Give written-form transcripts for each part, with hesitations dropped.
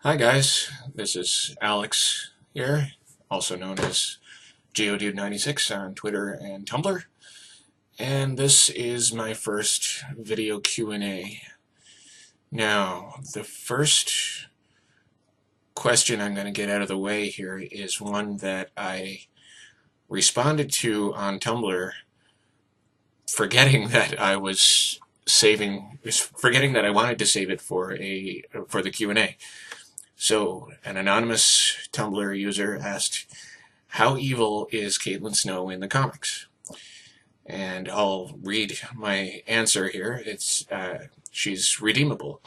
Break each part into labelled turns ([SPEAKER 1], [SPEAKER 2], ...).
[SPEAKER 1] Hi guys, this is Alex here, also known as Geodude96 on Twitter and Tumblr, and this is my first video Q&A. Now, the first question I'm going to get out of the way here is one that I responded to on Tumblr, forgetting that I wanted to save it for the Q&A. So, an anonymous Tumblr user asked, how evil is Caitlin Snow in the comics? And I'll read my answer here. She's redeemable.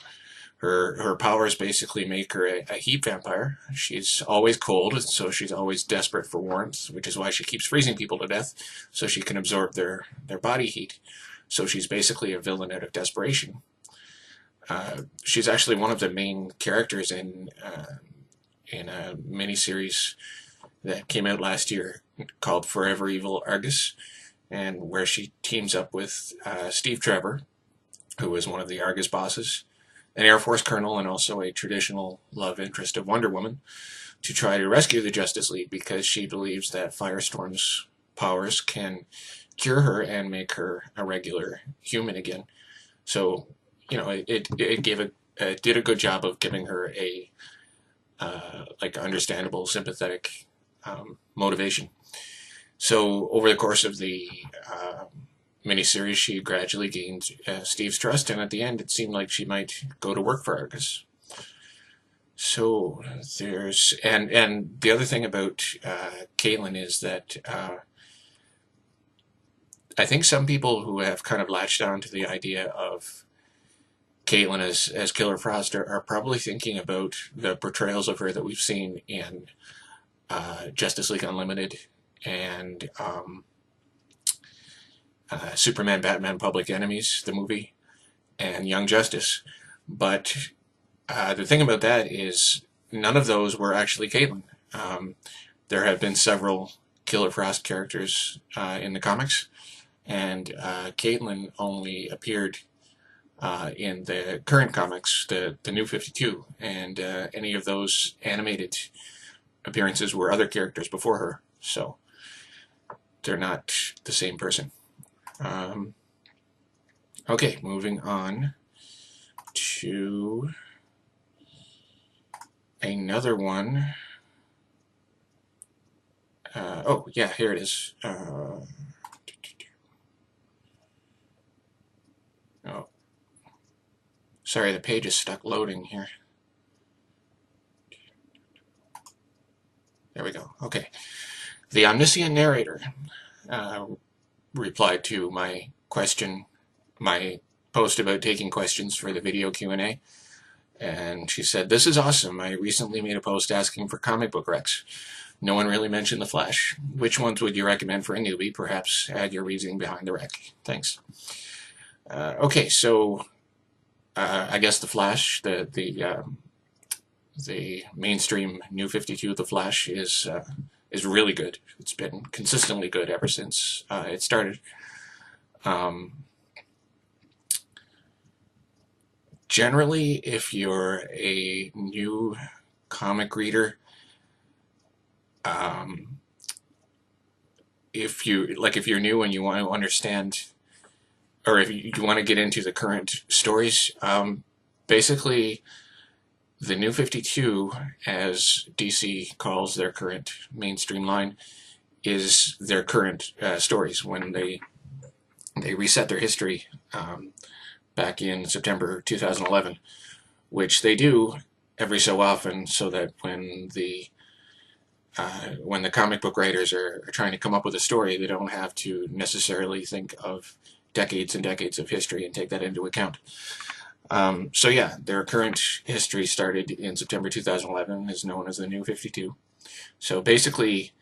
[SPEAKER 1] Her powers basically make her a heat vampire. She's always cold, so she's always desperate for warmth, which is why she keeps freezing people to death, so she can absorb their body heat. So she's basically a villain out of desperation. She's actually one of the main characters in a miniseries that came out last year called Forever Evil Argus, and where she teams up with Steve Trevor, who is one of the Argus bosses, an Air Force colonel, and also a traditional love interest of Wonder Woman, to try to rescue the Justice League because she believes that Firestorm's powers can cure her and make her a regular human again. So, you know, it did a good job of giving her a understandable, sympathetic motivation. So over the course of the miniseries, she gradually gained Steve's trust, and at the end, it seemed like she might go to work for Argus. So and the other thing about Caitlin is that I think some people who have kind of latched on to the idea of Caitlin as Killer Frost are probably thinking about the portrayals of her that we've seen in Justice League Unlimited and Superman, Batman, Public Enemies, the movie, and Young Justice. But the thing about that is none of those were actually Caitlin. There have been several Killer Frost characters in the comics, and Caitlin only appeared in the current comics, the New 52, and any of those animated appearances were other characters before her, so they're not the same person. Okay, moving on to another one. Oh, yeah, here it is. Oh. Sorry, the page is stuck loading here. There we go. Okay. The omniscient narrator replied to my question, my post about taking questions for the video Q&A, and she said, "This is awesome. I recently made a post asking for comic book recs. No one really mentioned The Flash. Which ones would you recommend for a newbie? Perhaps add your reasoning behind the rec. Thanks." Okay, so I guess The Flash, the mainstream New 52 The Flash is really good. It's been consistently good ever since it started. Generally, if you're a new comic reader, if you're new and you want to understand, or if you want to get into the current stories, basically the New 52, as DC calls their current mainstream line, is their current stories when they reset their history back in September 2011, which they do every so often, so that when the comic book writers are trying to come up with a story, they don't have to necessarily think of decades and decades of history and take that into account. So yeah, their current history started in September 2011, is known as the New 52. So basically,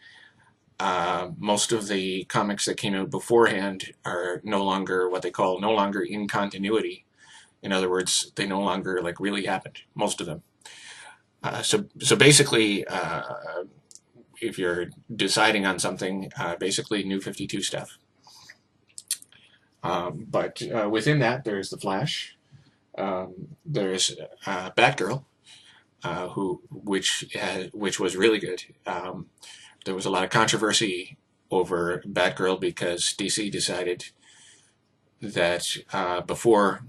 [SPEAKER 1] most of the comics that came out beforehand are no longer what they call no longer in continuity. In other words, they no longer really happened, most of them. So basically, if you're deciding on something, basically New 52 stuff. But within that, there's The Flash, there's Batgirl, which was really good. There was a lot of controversy over Batgirl because DC decided that before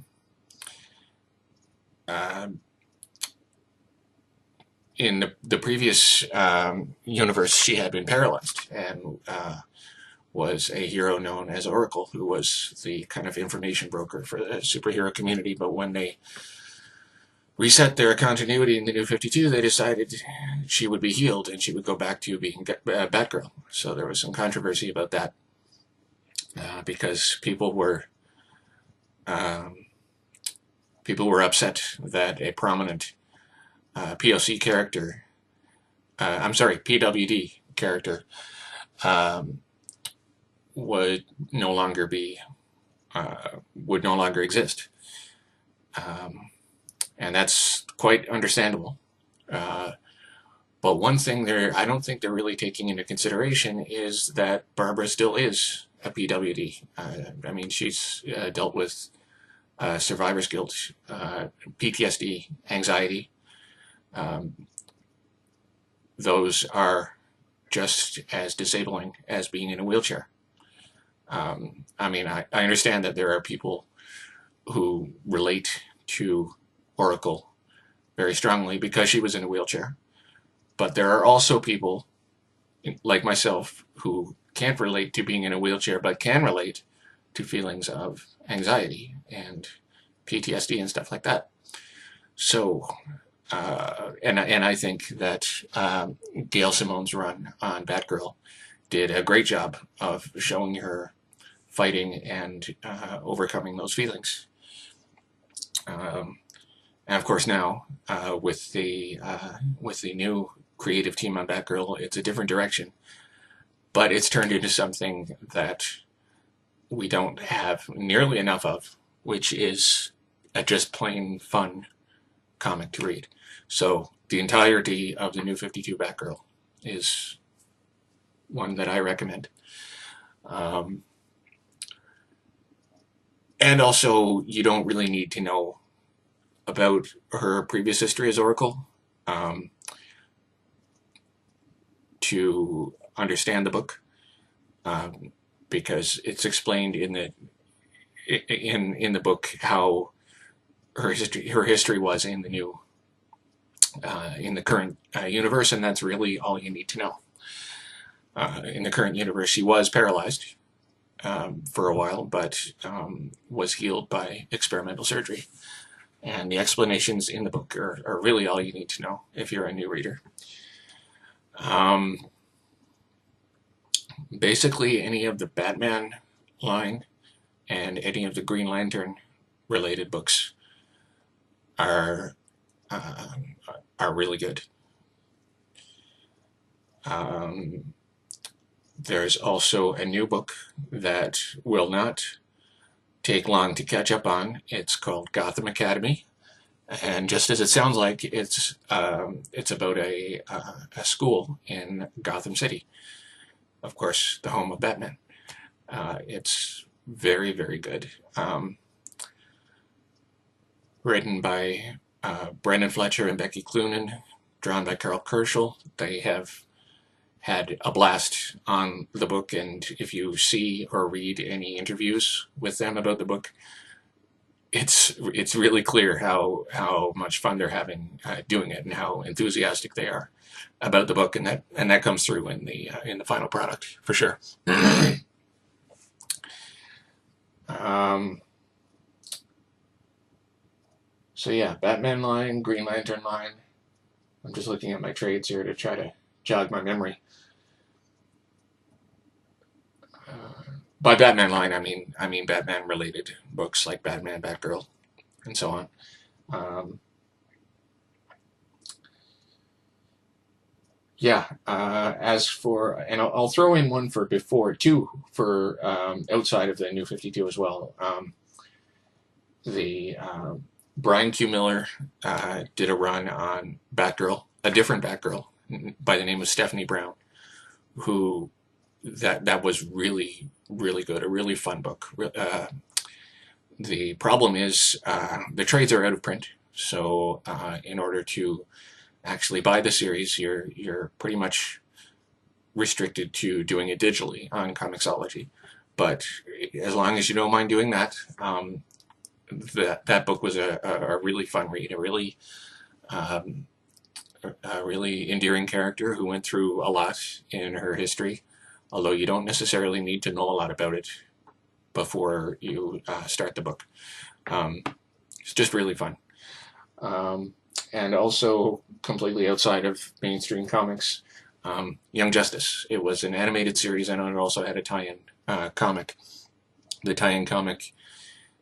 [SPEAKER 1] in the previous universe, she had been paralyzed and was a hero known as Oracle, who was the kind of information broker for the superhero community. But when they reset their continuity in the New 52, they decided she would be healed and she would go back to being Batgirl. So there was some controversy about that because people were upset that a prominent POC character, PWD character, would no longer exist, and that's quite understandable. But one thing I don't think they're really taking into consideration is that Barbara still is a PWD. I mean, she's dealt with survivor's guilt, PTSD, anxiety. Those are just as disabling as being in a wheelchair. I mean, I understand that there are people who relate to Oracle very strongly because she was in a wheelchair. But there are also people like myself who can't relate to being in a wheelchair, but can relate to feelings of anxiety and PTSD and stuff like that. So, and I think that Gail Simone's run on Batgirl did a great job of showing her fighting and overcoming those feelings. And of course now, with the new creative team on Batgirl, it's a different direction. But it's turned into something that we don't have nearly enough of, which is a just plain fun comic to read. So the entirety of the New 52 Batgirl is one that I recommend. And also, you don't really need to know about her previous history as Oracle to understand the book, because it's explained in the book how her history was in the new in the current universe, and that's really all you need to know. In the current universe, she was paralyzed for a while, but was healed by experimental surgery. And the explanations in the book are really all you need to know if you're a new reader. Basically, any of the Batman line and any of the Green Lantern related books are really good. There's also a new book that will not take long to catch up on. It's called Gotham Academy, and just as it sounds like, it's about a school in Gotham City, of course, the home of Batman. It's very, very good. Written by Brendan Fletcher and Becky Cloonan, drawn by Carl Kerschel. They have had a blast on the book, and if you see or read any interviews with them about the book, it's really clear how much fun they're having doing it and how enthusiastic they are about the book, and that comes through in the final product for sure. So yeah, Batman line, Green Lantern line. I'm just looking at my trades here to try to jog my memory. By Batman line, I mean Batman-related books like Batman, Batgirl, and so on. Yeah. As for, and I'll throw in one for outside of the New 52 as well. Brian Q. Miller did a run on Batgirl, a different Batgirl by the name of Stephanie Brown, who that was really, really good, a really fun book. The problem is the trades are out of print, so in order to actually buy the series, you're pretty much restricted to doing it digitally on Comixology. But as long as you don't mind doing that, that book was a really fun read, um, a really endearing character who went through a lot in her history, although you don't necessarily need to know a lot about it before you start the book. It's just really fun. And also completely outside of mainstream comics, Young Justice. It was an animated series, and it also had a tie-in comic. The tie-in comic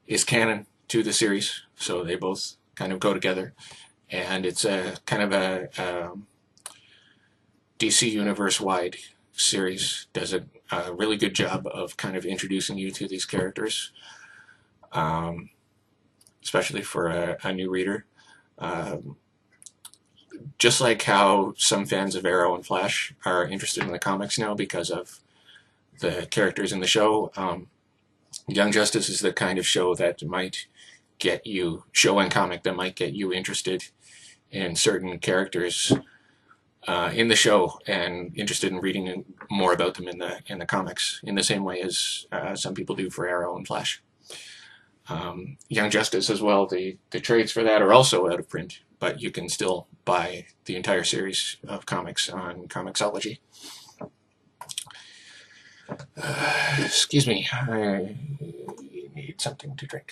[SPEAKER 1] is canon to the series, so they both kind of go together. And it's a kind of a DC Universe-wide series. Does a really good job of kind of introducing you to these characters, especially for a new reader. Just like how some fans of Arrow and Flash are interested in the comics now because of the characters in the show, Young Justice is the kind of show that might get you, show and comic that might get you interested in certain characters in the show and interested in reading more about them in the comics, in the same way as some people do for Arrow and Flash. Young Justice as well, the trades for that are also out of print, but you can still buy the entire series of comics on Comixology. Excuse me, I need something to drink.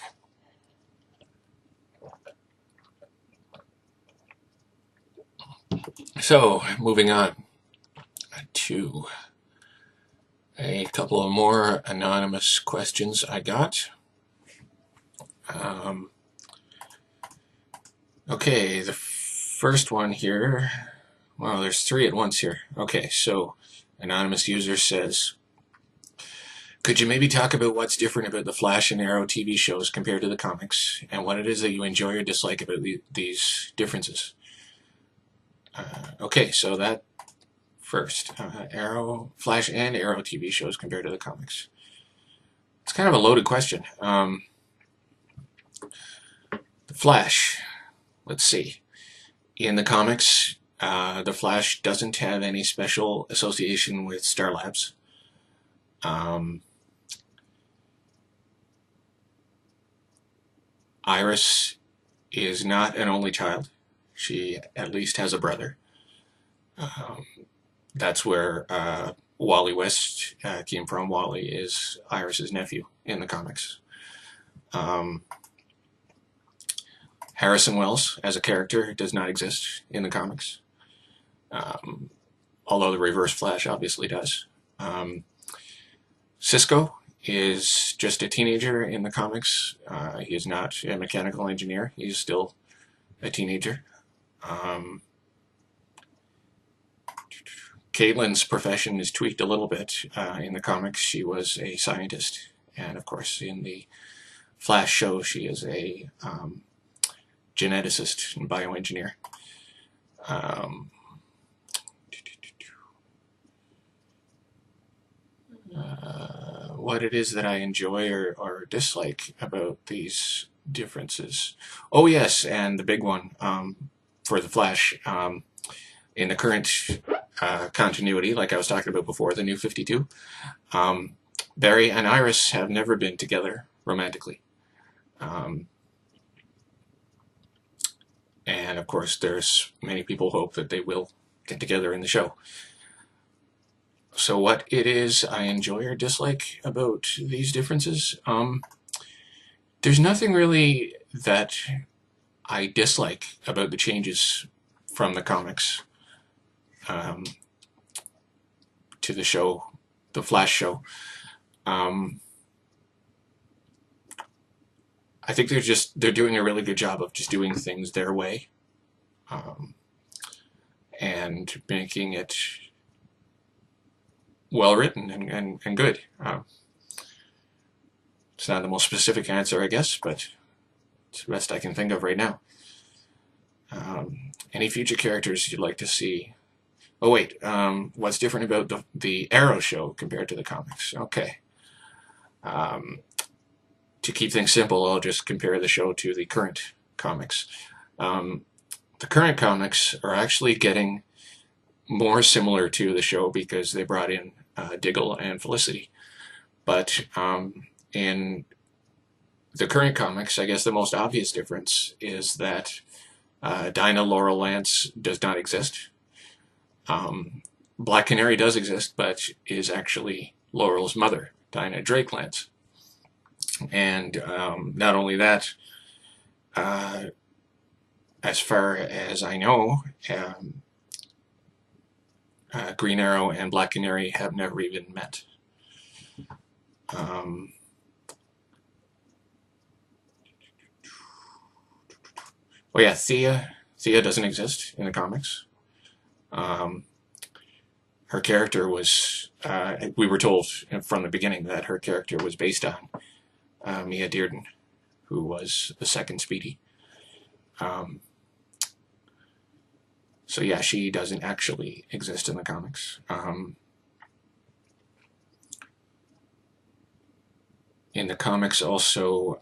[SPEAKER 1] So, moving on to a couple of more anonymous questions I got. Okay, the first one here, well, there's three at once here. Okay, so anonymous user says, could you maybe talk about what's different about the Flash and Arrow TV shows compared to the comics, and what it is that you enjoy or dislike about these differences? Okay, so that first, Arrow, Flash and Arrow TV shows compared to the comics. It's kind of a loaded question. The Flash, let's see. In the comics, the Flash doesn't have any special association with Star Labs. Iris is not an only child. She at least has a brother. That's where Wally West came from. Wally is Iris's nephew in the comics. Harrison Wells as a character does not exist in the comics, although the Reverse Flash obviously does. Cisco is just a teenager in the comics. He is not a mechanical engineer. He's still a teenager. Caitlin's profession is tweaked a little bit. In the comics, she was a scientist. And of course, in the Flash show, she is a geneticist and bioengineer. What it is that I enjoy or dislike about these differences. Oh yes, and the big one for the Flash, in the current continuity, like I was talking about before, the New 52, Barry and Iris have never been together romantically. And of course, there's many people hope that they will get together in the show. So what it is I enjoy or dislike about these differences, there's nothing really that I dislike about the changes from the comics to the show, the Flash show. I think they're doing a really good job of just doing things their way, and making it well written and good. It's not the most specific answer, I guess, but it's the best I can think of right now. Any future characters you'd like to see? Oh wait, what's different about the Arrow show compared to the comics? Okay. To keep things simple, I'll just compare the show to the current comics. The the current comics are actually getting more similar to the show because they brought in Diggle and Felicity. But in the current comics, I guess the most obvious difference is that Dinah Laurel Lance does not exist. Black Canary does exist, but is actually Laurel's mother, Dinah Drake Lance. And not only that, as far as I know, Green Arrow and Black Canary have never even met. Oh yeah, Thea doesn't exist in the comics. Her character was, we were told from the beginning that her character was based on Mia Dearden, who was the second Speedy. So yeah, she doesn't actually exist in the comics. In the comics also,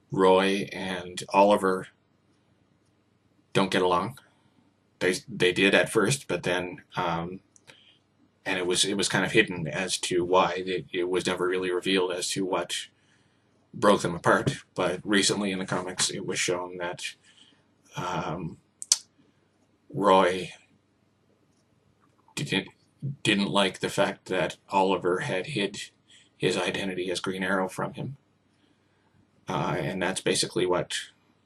[SPEAKER 1] Roy and Oliver don't get along. They did at first, but then and it was kind of hidden as to why. It was never really revealed as to what broke them apart. But recently in the comics, it was shown that Roy didn't like the fact that Oliver had hid his identity as Green Arrow from him, and that's basically what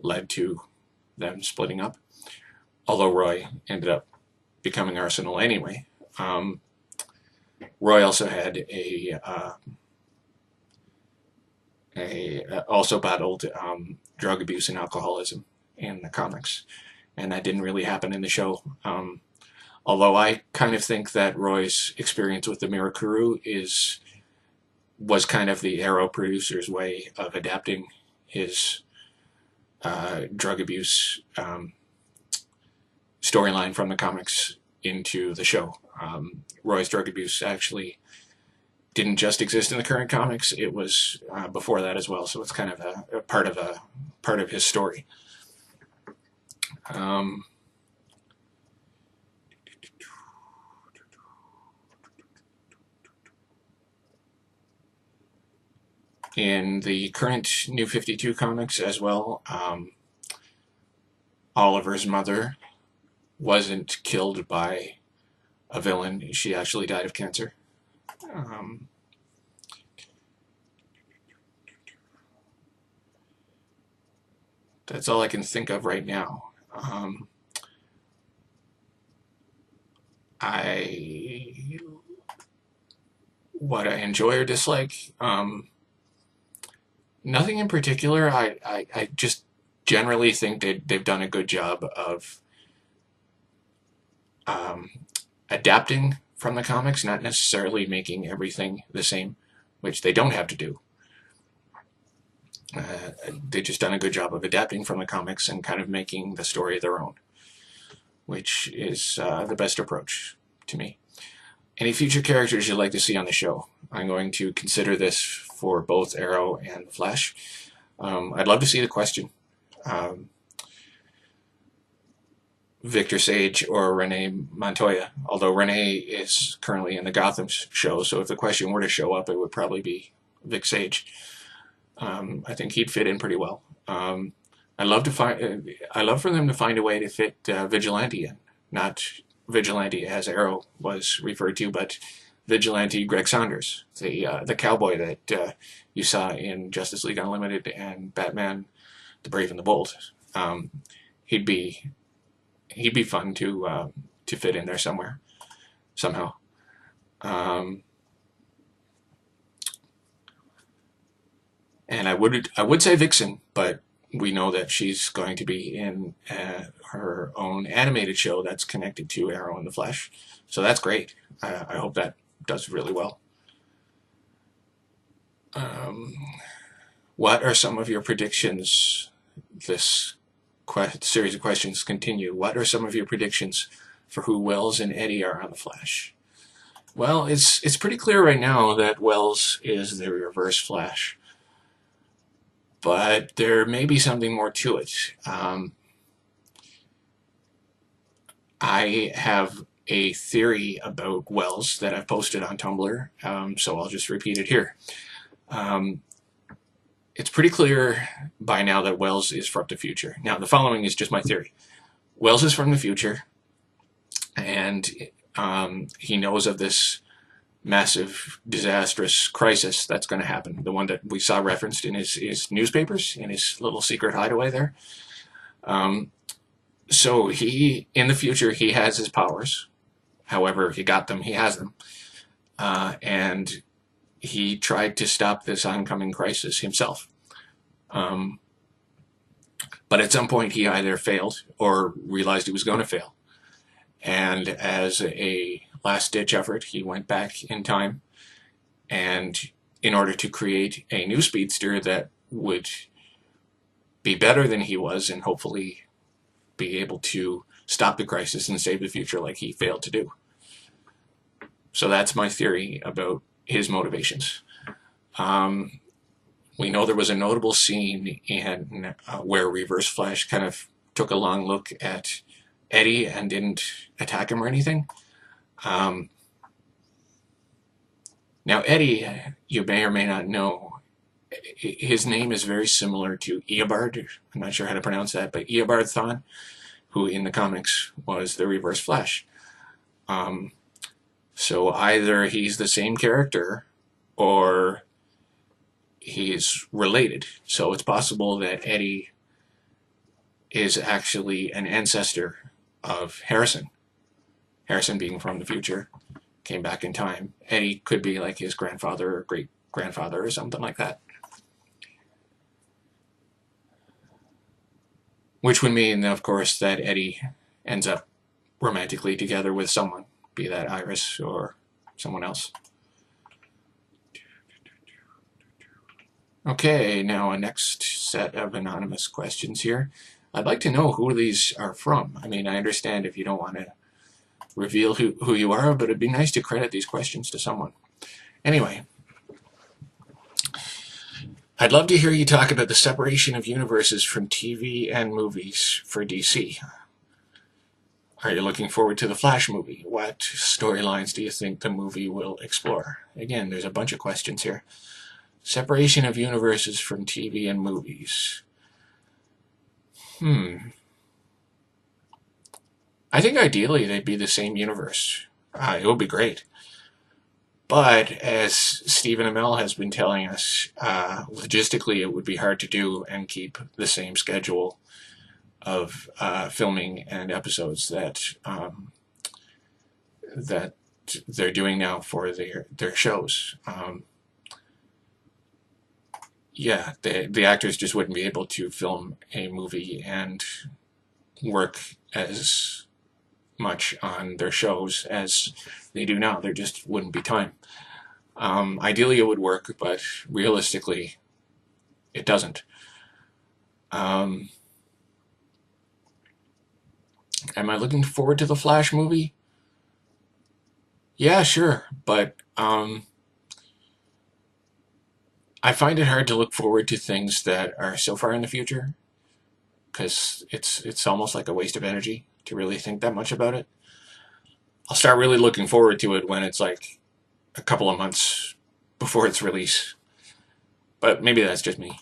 [SPEAKER 1] led to them splitting up. Although Roy ended up becoming Arsenal anyway. Roy also had also battled drug abuse and alcoholism in the comics, and that didn't really happen in the show. Although I kind of think that Roy's experience with the Mirakuru was kind of the Arrow producer's way of adapting his drug abuse storyline from the comics into the show. Roy's drug abuse actually didn't just exist in the current comics; it was before that as well. So it's kind of a part of his story. In the current New 52 comics as well, Oliver's mother wasn't killed by a villain. She actually died of cancer. That's all I can think of right now. What I enjoy or dislike, nothing in particular. I just generally think they've done a good job of adapting from the comics, not necessarily making everything the same, which they don't have to do. They've just done a good job of adapting from the comics and kind of making the story their own, which is the best approach to me. Any future characters you'd like to see on the show? I'm going to consider this for both Arrow and Flash. I'd love to see the Question. Victor Sage or Renee Montoya, although Renee is currently in the Gotham show, so if the Question were to show up, it would probably be Vic Sage. I think he'd fit in pretty well. I love for them to find a way to fit Vigilante in, not Vigilante as Arrow was referred to, but Vigilante Greg Saunders, the cowboy that you saw in Justice League Unlimited and Batman: The Brave and the Bold. He'd be fun to fit in there somewhere, somehow. And I would say Vixen, but we know that she's going to be in her own animated show that's connected to Arrow and the Flash, so that's great. I hope that does really well. What are some of your predictions? This series of questions continue. What are some of your predictions for who Wells and Eddie are on the Flash? Well, it's pretty clear right now that Wells is the Reverse Flash. but there may be something more to it. I have a theory about Wells that I've posted on Tumblr, so I'll just repeat it here. It's pretty clear by now that Wells is from the future. Now, the following is just my theory. Wells is from the future, and he knows of this massive, disastrous crisis that's going to happen. The one that we saw referenced in his newspapers, in his little secret hideaway there. So in the future, he has his powers. However, he got them, he has them. And he tried to stop this oncoming crisis himself. But at some point, he either failed or realized he was going to fail. And as a last-ditch effort, he went back in time, and in order to create a new speedster that would be better than he was and hopefully be able to stop the crisis and save the future like he failed to do. So that's my theory about his motivations. We know there was a notable scene in where Reverse Flash kind of took a long look at Eddie and didn't attack him or anything. Now Eddie, you may or may not know, his name is very similar to Eobard. I'm not sure how to pronounce that, but Eobard Thawne, who in the comics was the Reverse Flash. So either he's the same character or he's related. So it's possible that Eddie is actually an ancestor of Harrison. Harrison being from the future, came back in time. Eddie could be like his grandfather or great-grandfather or something like that. Which would mean, of course, that Eddie ends up romantically together with someone, be that Iris or someone else. Okay, now a next set of anonymous questions here. I'd like to know who these are from. I mean, I understand if you don't want to reveal who you are, but it'd be nice to credit these questions to someone. Anyway, I'd love to hear you talk about the separation of universes from TV and movies for DC. Are you looking forward to the Flash movie? What storylines do you think the movie will explore? Again, there's a bunch of questions here. Separation of universes from TV and movies. I think ideally they'd be the same universe. It would be great. But as Stephen Amell has been telling us, logistically it would be hard to do and keep the same schedule of filming and episodes that that they're doing now for their shows. Yeah, the actors just wouldn't be able to film a movie and work as much on their shows as they do now. There just wouldn't be time. Ideally it would work, but realistically it doesn't. Am I looking forward to the Flash movie? Yeah, sure, but I find it hard to look forward to things that are so far in the future, because it's almost like a waste of energy to really think that much about it. I'll start really looking forward to it when it's like a couple of months before its release. But maybe that's just me.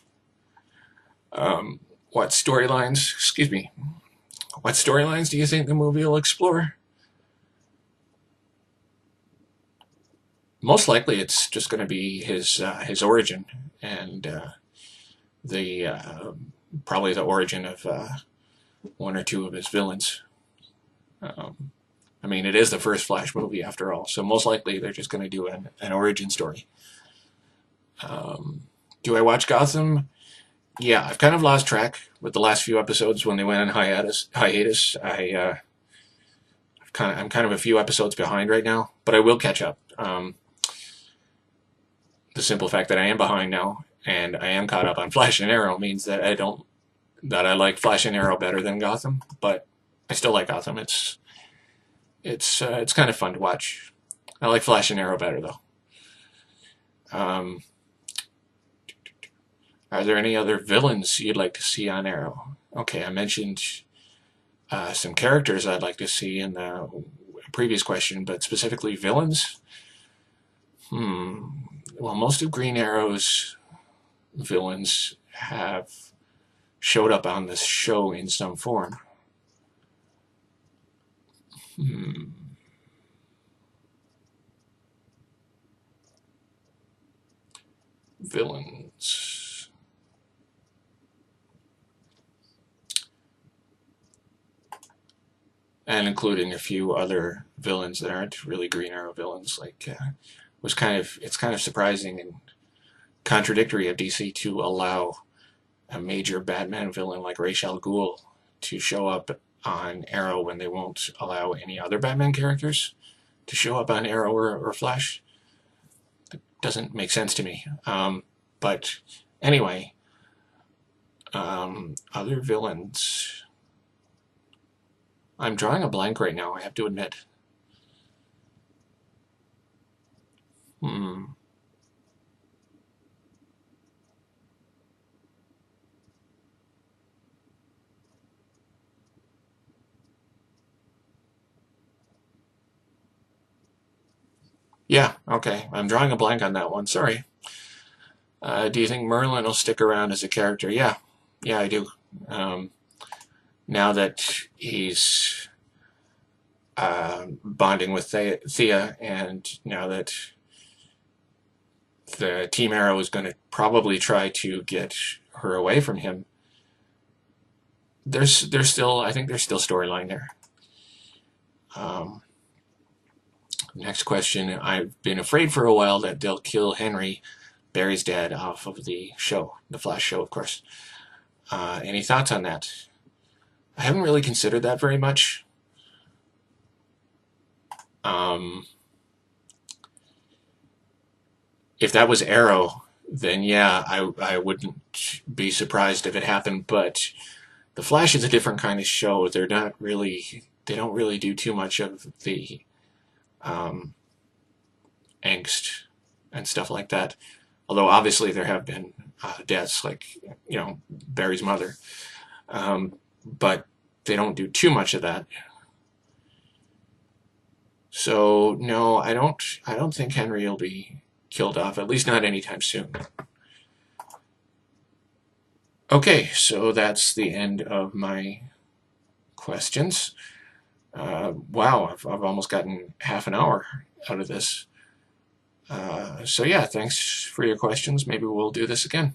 [SPEAKER 1] What storylines do you think the movie will explore? Most likely it's just going to be his origin and probably the origin of one or two of his villains. I mean, it is the first Flash movie after all, so most likely they're just going to do an origin story. Do I watch Gotham? Yeah, I've kind of lost track with the last few episodes when they went on hiatus. I'm kind of a few episodes behind right now, but I will catch up. The simple fact that I am behind now and I am caught up on Flash and Arrow means that I like Flash and Arrow better than Gotham, but I still like Gotham. It's kind of fun to watch. I like Flash and Arrow better though. Are there any other villains you'd like to see on Arrow? Okay, I mentioned some characters I'd like to see in the previous question, but specifically villains? Well, most of Green Arrow's villains have showed up on this show in some form. Villains. And including a few other villains that aren't really Green Arrow villains. Like, it's kind of surprising and contradictory of DC to allow a major Batman villain like Ra's al Ghul to show up on Arrow when they won't allow any other Batman characters to show up on Arrow or Flash. It doesn't make sense to me. But anyway, other villains. I'm drawing a blank right now, I have to admit. Yeah, okay. I'm drawing a blank on that one. Sorry. Do you think Merlin will stick around as a character? Yeah. Yeah, I do. Now that he's bonding with Thea, and now that the Team Arrow is going to probably try to get her away from him, there's still, I think there's still storyline there. Next question. I've been afraid for a while that they'll kill Henry, Barry's dad, off of the show, the Flash show, of course. Any thoughts on that? I haven't really considered that very much. If that was Arrow, then yeah, I wouldn't be surprised if it happened, but the Flash is a different kind of show. They don't really do too much of the angst and stuff like that. Although obviously there have been deaths, like, Barry's mother, but they don't do too much of that. So no, I don't think Henry will be killed off, at least not anytime soon. Okay, so that's the end of my questions. Wow, I've almost gotten half an hour out of this. So yeah, thanks for your questions. Maybe we'll do this again.